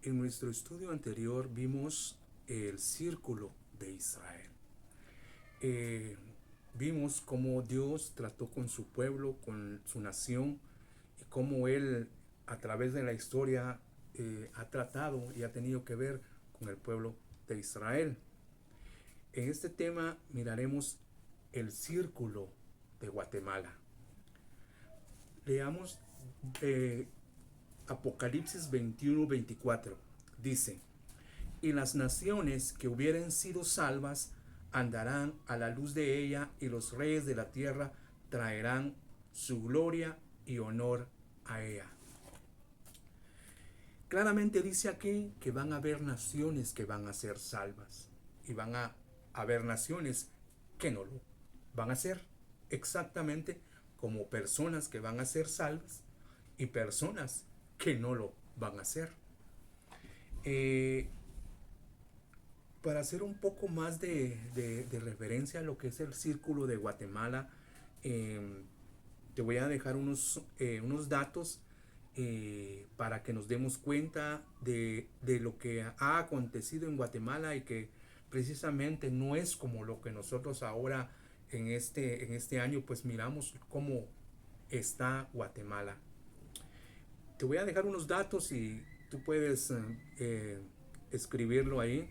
En nuestro estudio anterior vimos el círculo de Israel. Eh, Vimos cómo Dios trató con su pueblo, con su nación, y cómo Él a través de la historia ha tratado y ha tenido que ver con el pueblo de Israel. En este tema miraremos el círculo de Guatemala. Leamos eh, Apocalipsis 21-24. Dice: y las naciones que hubieren sido salvas andarán a la luz de ella, y los reyes de la tierra traerán su gloria y honor a ella. Claramente dice aquí que van a haber naciones que van a ser salvas, y van a haber naciones que no lo van a ser, exactamente como personas que van a ser salvas y personas que no lo van a hacer. Eh, para hacer un poco más de referencia a lo que es el círculo de Guatemala, eh, te voy a dejar unos datos para que nos demos cuenta de lo que ha acontecido en Guatemala, y que precisamente no es como lo que nosotros ahora en este año pues miramos cómo está Guatemala. Te voy a dejar unos datos y tú puedes escribirlo ahí.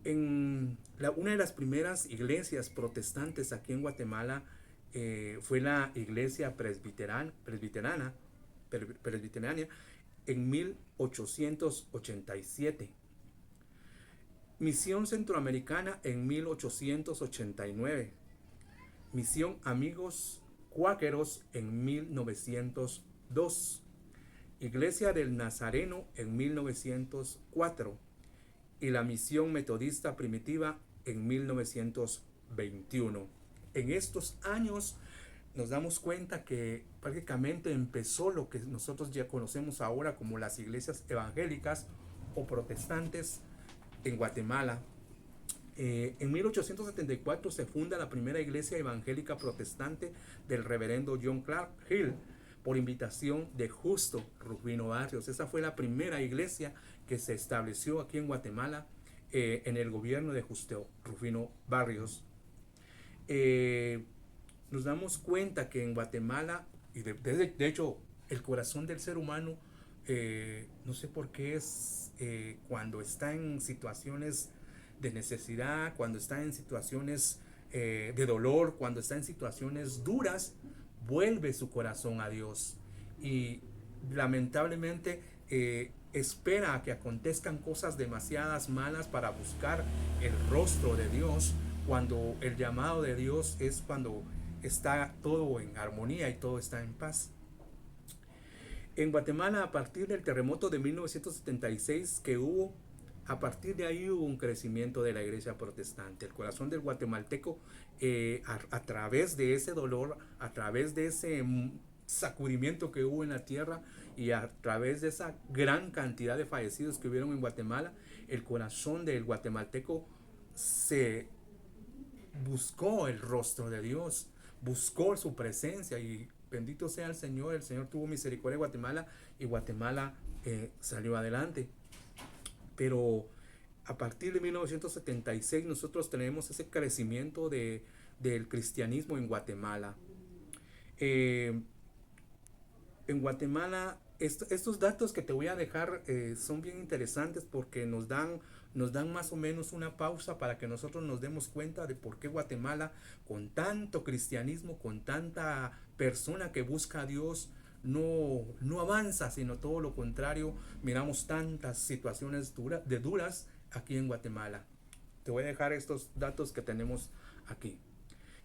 Una de las primeras iglesias protestantes aquí en Guatemala fue la iglesia presbiteriana en 1887. Misión Centroamericana en 1889. Misión Amigos Cuáqueros en 1902. Iglesia del Nazareno en 1904. Y la Misión Metodista Primitiva en 1921. En estos años nos damos cuenta que prácticamente empezó lo que nosotros ya conocemos ahora como las iglesias evangélicas o protestantes en Guatemala. En 1874 se funda la primera iglesia evangélica protestante del reverendo John Clark Hill, por invitación de Justo Rufino Barrios. Esa fue la primera iglesia que se estableció aquí en Guatemala en el gobierno de Justo Rufino Barrios. Nos damos cuenta que en Guatemala, y de hecho el corazón del ser humano, no sé por qué es cuando está en situaciones de necesidad, cuando está en situaciones de dolor, cuando está en situaciones duras, vuelve su corazón a Dios, y lamentablemente espera a que acontezcan cosas demasiadas malas para buscar el rostro de Dios, cuando el llamado de Dios es cuando está todo en armonía y todo está en paz. En Guatemala, a partir del terremoto de 1976 que hubo, a partir de ahí hubo un crecimiento de la iglesia protestante. El corazón del guatemalteco, a través de ese dolor, a través de ese sacudimiento que hubo en la tierra, y a través de esa gran cantidad de fallecidos que hubieron en Guatemala, el corazón del guatemalteco se buscó el rostro de Dios, buscó su presencia, y bendito sea el Señor tuvo misericordia de Guatemala, y Guatemala salió adelante. Pero a partir de 1976 nosotros tenemos ese crecimiento del cristianismo en Guatemala. En Guatemala, estos datos que te voy a dejar son bien interesantes, porque nos dan más o menos una pausa para que nosotros nos demos cuenta de por qué Guatemala, con tanto cristianismo, con tanta persona que busca a Dios, no avanza, sino todo lo contrario. Miramos tantas situaciones duras aquí en Guatemala. Te voy a dejar estos datos que tenemos aquí.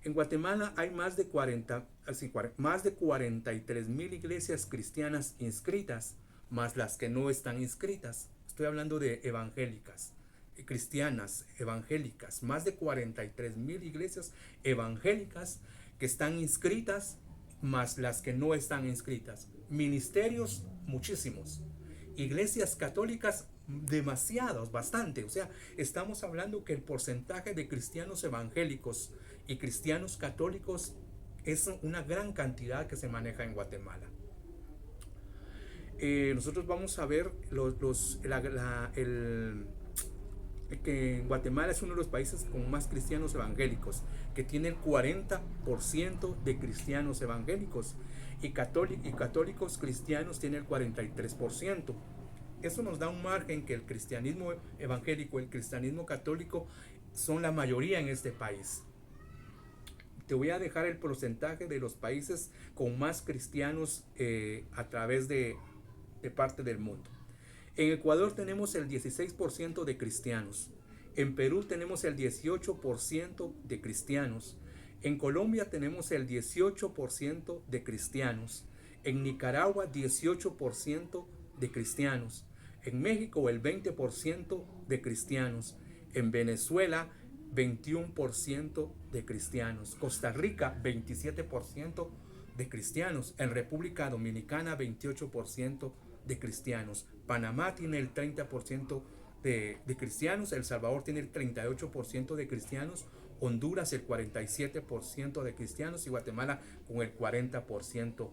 En Guatemala hay más de 43,000 iglesias cristianas inscritas, más las que no están inscritas. Estoy hablando de evangélicas, cristianas, evangélicas. Más de 43,000 iglesias evangélicas que están inscritas, más las que no están inscritas. Ministerios, muchísimos. Iglesias católicas, demasiados, bastante. O sea, estamos hablando que el porcentaje de cristianos evangélicos y cristianos católicos es una gran cantidad que se maneja en Guatemala. nosotros vamos a ver que en Guatemala es uno de los países con más cristianos evangélicos, que tiene el 40% de cristianos evangélicos, y católicos cristianos tiene el 43%. Eso nos da un margen que el cristianismo evangélico, el cristianismo católico son la mayoría en este país. Te voy a dejar el porcentaje de los países con más cristianos a través de parte del mundo. En Ecuador tenemos el 16% de cristianos. En Perú tenemos el 18% de cristianos. En Colombia tenemos el 18% de cristianos. En Nicaragua 18% de cristianos. En México el 20% de cristianos. En Venezuela 21% de cristianos. Costa Rica 27% de cristianos. En República Dominicana 28% de cristianos. Panamá tiene el 30% de cristianos. El Salvador tiene el 38% de cristianos. Honduras el 47% de cristianos y Guatemala con el 40%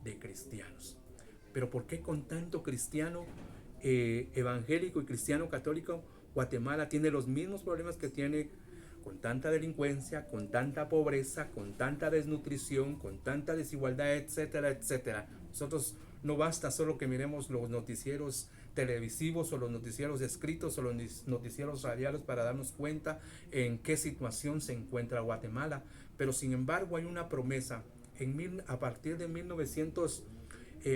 de cristianos. Pero ¿por qué con tanto cristiano evangélico y cristiano católico Guatemala tiene los mismos problemas que tiene, con tanta delincuencia, con tanta pobreza, con tanta desnutrición, con tanta desigualdad, etcétera, etcétera? Nosotros no basta solo que miremos los noticieros televisivos o los noticieros escritos o los noticieros radiales para darnos cuenta en qué situación se encuentra Guatemala, pero sin embargo hay una promesa. A partir de 1900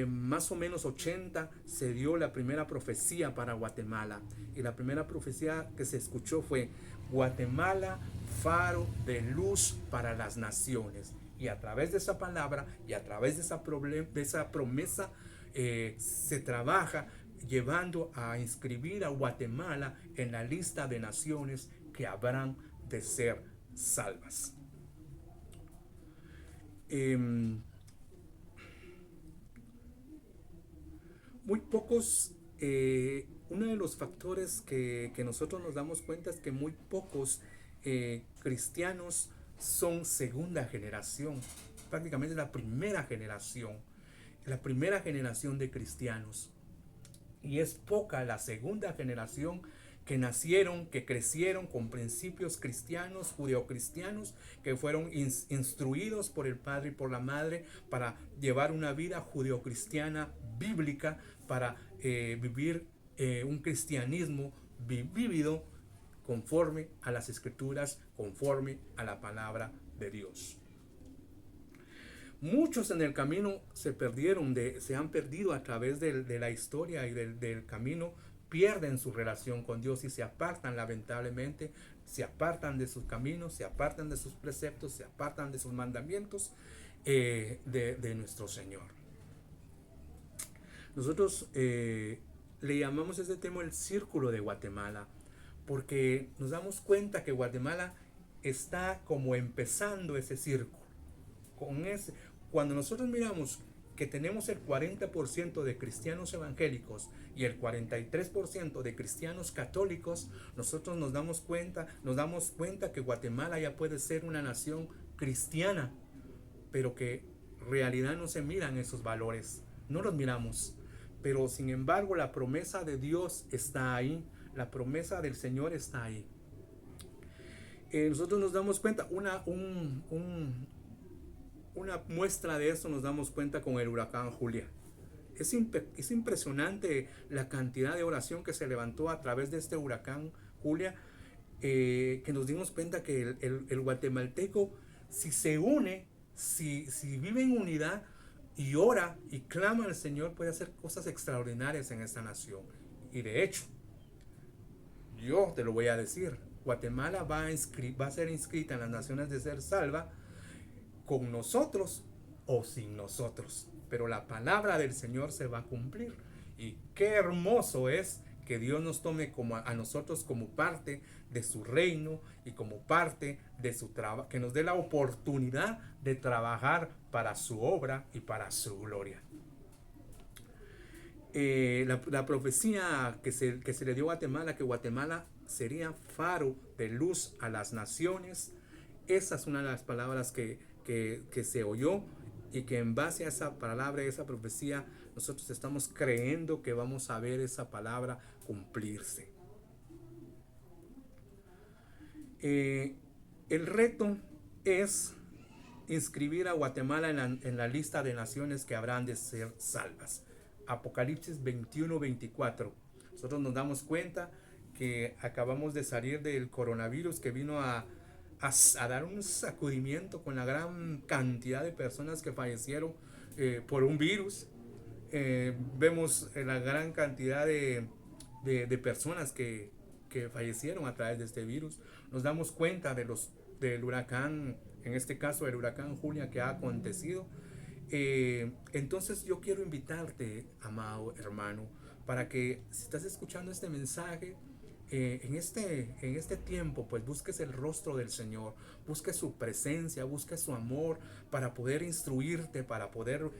más o menos 80 se dio la primera profecía para Guatemala, y la primera profecía que se escuchó fue: Guatemala, faro de luz para las naciones. Y a través de esa palabra y a través de esa promesa se trabaja llevando a inscribir a Guatemala en la lista de naciones que habrán de ser salvas. Muy pocos, uno de los factores que nosotros nos damos cuenta es que muy pocos cristianos son segunda generación. Prácticamente la primera generación de cristianos. Y es poca la segunda generación que nacieron, que crecieron con principios cristianos, judeocristianos, que fueron instruidos por el padre y por la madre para llevar una vida judeocristiana bíblica, para vivir un cristianismo vívido conforme a las escrituras, conforme a la palabra de Dios. Muchos en el camino se han perdido a través de la historia y del camino, pierden su relación con Dios y se apartan, lamentablemente, se apartan de sus caminos, se apartan de sus preceptos, se apartan de sus mandamientos de nuestro Señor. Nosotros le llamamos a este tema el círculo de Guatemala, porque nos damos cuenta que Guatemala está como empezando ese círculo. Cuando nosotros miramos que tenemos el 40% de cristianos evangélicos y el 43% de cristianos católicos, nosotros nos damos cuenta que Guatemala ya puede ser una nación cristiana, pero que en realidad no se miran esos valores, no los miramos. Pero sin embargo la promesa de Dios está ahí, la promesa del Señor está ahí. Nosotros nos damos cuenta, una muestra de eso nos damos cuenta con el huracán Julia. Es impresionante la cantidad de oración que se levantó a través de este huracán Julia, que nos dimos cuenta que el guatemalteco, si se une, si vive en unidad y ora y clama al Señor, puede hacer cosas extraordinarias en esta nación. Y de hecho, yo te lo voy a decir, Guatemala va a ser inscrita en las naciones de ser salva, con nosotros o sin nosotros, pero la palabra del Señor se va a cumplir. Y qué hermoso es que Dios nos tome a nosotros como parte de su reino y como parte de su trabajo, que nos dé la oportunidad de trabajar para su obra y para su gloria. La profecía que se le dio a Guatemala, que Guatemala sería faro de luz a las naciones, esa es una de las palabras que se oyó y que en base a esa palabra, esa profecía, nosotros estamos creyendo que vamos a ver esa palabra cumplirse. El reto es inscribir a Guatemala en la lista de naciones que habrán de ser salvas. Apocalipsis 21-24. Nosotros nos damos cuenta que acabamos de salir del coronavirus que vino a dar un sacudimiento con la gran cantidad de personas que fallecieron por un virus. Vemos la gran cantidad de personas que fallecieron a través de este virus. Nos damos cuenta del huracán, en este caso el huracán Julia que ha acontecido. Entonces yo quiero invitarte, amado hermano, para que si estás escuchando este mensaje, en este tiempo, pues busques el rostro del Señor, busques su presencia, busques su amor para poder instruirte, para poder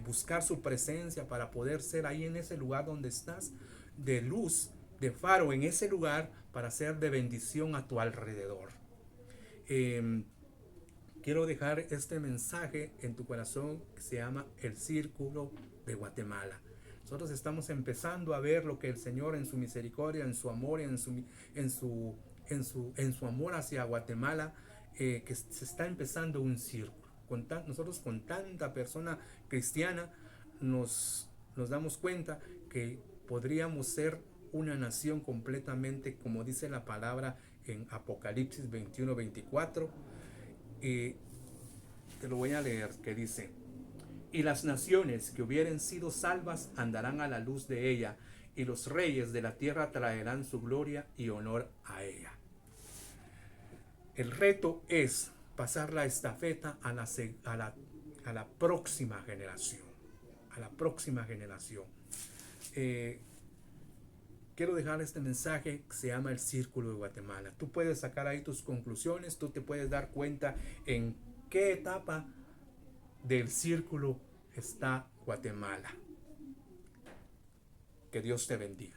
buscar su presencia, para poder ser ahí en ese lugar donde estás, de luz, de faro en ese lugar, para ser de bendición a tu alrededor. Quiero dejar este mensaje en tu corazón que se llama El Círculo de Guatemala. Nosotros estamos empezando a ver lo que el Señor en su misericordia, en su amor, en su amor hacia Guatemala, que se está empezando un círculo. Nosotros con tanta persona cristiana nos damos cuenta que podríamos ser una nación completamente, como dice la palabra en Apocalipsis 21-24. Te lo voy a leer, que dice: y las naciones que hubieren sido salvas andarán a la luz de ella, y los reyes de la tierra traerán su gloria y honor a ella. El reto es pasar la estafeta a la próxima generación. A la próxima generación. Quiero dejar este mensaje que se llama El Círculo de Guatemala. Tú puedes sacar ahí tus conclusiones, tú te puedes dar cuenta en qué etapa del círculo está Guatemala. Que Dios te bendiga.